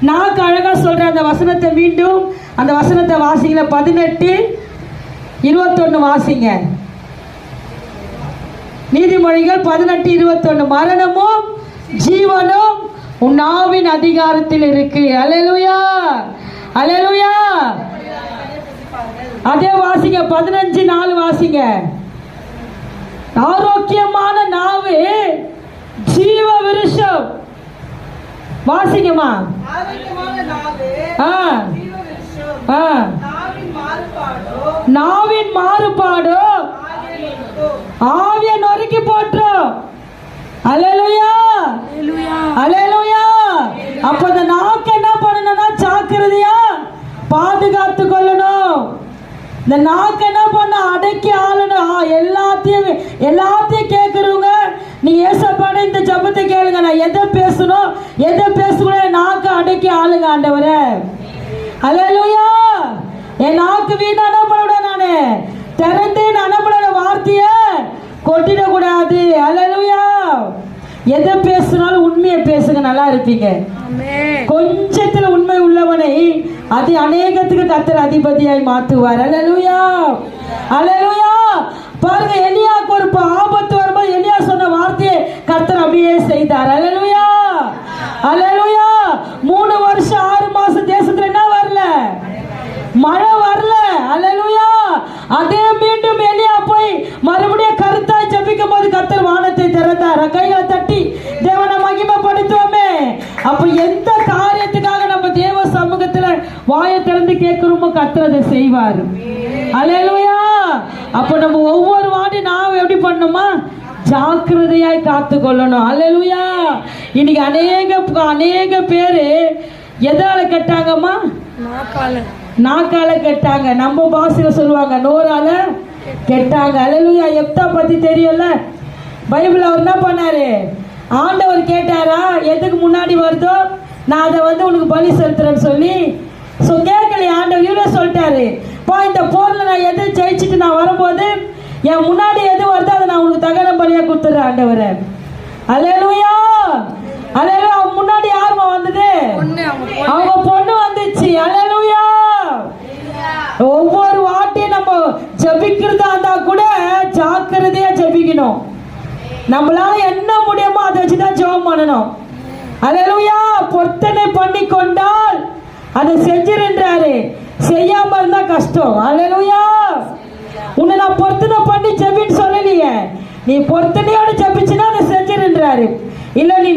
நாக்கு அழகா சொல்ற அந்த வசனத்தை மீண்டும் அந்த வசனத்தை வாசிங்க. 18:21 வாசிங்க. நீதிமொழிகள் 18:21. மரணமும் ஜீவனும் உன் நாவின் அதிகாரத்தில் இருக்கு. அல்லேலூயா, அல்லேலூயா. அதே வாசிங்க. 15:4 வாசிங்க. ஆரோக்கியமான நாவு ஜீவ விருஷம். வாசிங்கம்மா. நாவின் மாறுபாடு ஆவிய நொறுக்கி போற்றும். அல்லேலூயா, அல்லேலூயா. அப்ப இந்த நாக்கு என்ன பண்ணணும்னா ஜாக்கிரதையா பாதுகாத்து கொள்ளணும். இந்த நாக்கு என்ன பண்ண அடக்கி ஆளணும். எல்லாத்தையும் கேட்கறவங்க நீ ஏசப்பாட இந்த ஜபத்தை கேளுங்க. நான் எதை பேசணும் எதை பேசக்கூடாது நாக்கு அடக்கி ஆளுங்க ஆண்டவரே. அல்லேலூயா. என் நாக்கு வீணா என்ன பண்ணக்கூடாது, நானு திறந்து அனுப்பட வார்த்தைய கொட்டிடக்கூடாது. அல்லேலூயா. எதை பேசினாலும் உண்மையை பேசுங்க, நல்லா இருப்பீங்க. கொஞ்சத்துல உண்மை உள்ளவனை அது அநேகத்துக்கு கர்த்தர் அதிபதியாய் மாத்துவார். அல்லேலூயா, அல்லேலூயா. பாருங்க, எலியாக்கு ஒரு ஆபத்து வரும்போது எலியா சொன்ன வார்த்தையை கர்த்தர் அப்படியே செய்தார். அல்லேலூயா, அல்லேலூயா. 3 வருஷம் 6 மாசம் தேசத்துல என்ன வரல, மழை வரல. அல்லேலூயா. அதே மீண்டும் எலியா போய் மறுபடியும் கருத்தாய் ஜெபிக்கும் போது கர்த்தர் வானத்தை திறந்தார். கைகளை தட்டி தேவனை மகிமைப்படுத்துவோமே. அப்ப எந்த காரியத்துக்காக நம்ம தேவ சமூகத்துல வாயை திறந்து கேட்கிறோமோ கர்த்தர் அதை செய்வார். அல்லேலூயா. அப்ப நம்ம ஒவ்வொரு வாட்டி நாம் எப்படி பண்ணணுமா, ஜாக்கிரதையாய் காத்து கொள்ளணும். அல்லேலூயா. இன்னைக்கு அநேக பேரு எதால கெட்டாங்கம்மா, நாக்கால கெட்டாங்க. நம்ம பாஷையில சொல்லுவாங்க நோரால கெட்டாங்க. அல்லேலூயா. எப்தா பத்தி தெரியல, பைபிள் அவர் என்ன பண்ணாரு, ஆண்டவர் கேட்டாரா எதுக்கு முன்னாடி வருதோ நான் அதை உனக்கு பலி செலுத்துறேன்னு சொல்லி கேட்கலையே. ஆண்டவர் இவரே சொல்லிட்டாரு, பா இந்த போர்ல நான் எது ஜெயிச்சுட்டு நான் வரும்போது என் முன்னாடி எது வருதோ அதை நான் உனக்கு தகன பலியா கொடுத்துறேன் ஆண்டவரே. அல்லேலூயா, அல்லேலூயா. அவங்க முன்னாடி யாருமா வந்தது, அவங்க பொண்ணு வந்துச்சு. அல்லேலூயா. ஒவ்வொரு வாட்டியும் நம்ம ஜபிக்கிறதா இருந்தா கூட ஜாக்கிரதையா ஜபிக்கணும். நம்மளால என்ன முடியுமோ அதை வச்சுதான் ஜெபம் பண்ணணும். அல்லேலூயா. பொருத்தனை பண்ணி கொண்டால் அதை செஞ்சிருன்றாரு, செய்யாம இருந்தா கஷ்டம். அல்லேலூயா. உன்னை நான் பொருத்தனை பண்ணி ஜெபின்னு சொல்லலையே, நீ பொருத்தனையோட ஜெபிச்சுன்னா அதை செஞ்சிருன்றாரு. இல்ல நீ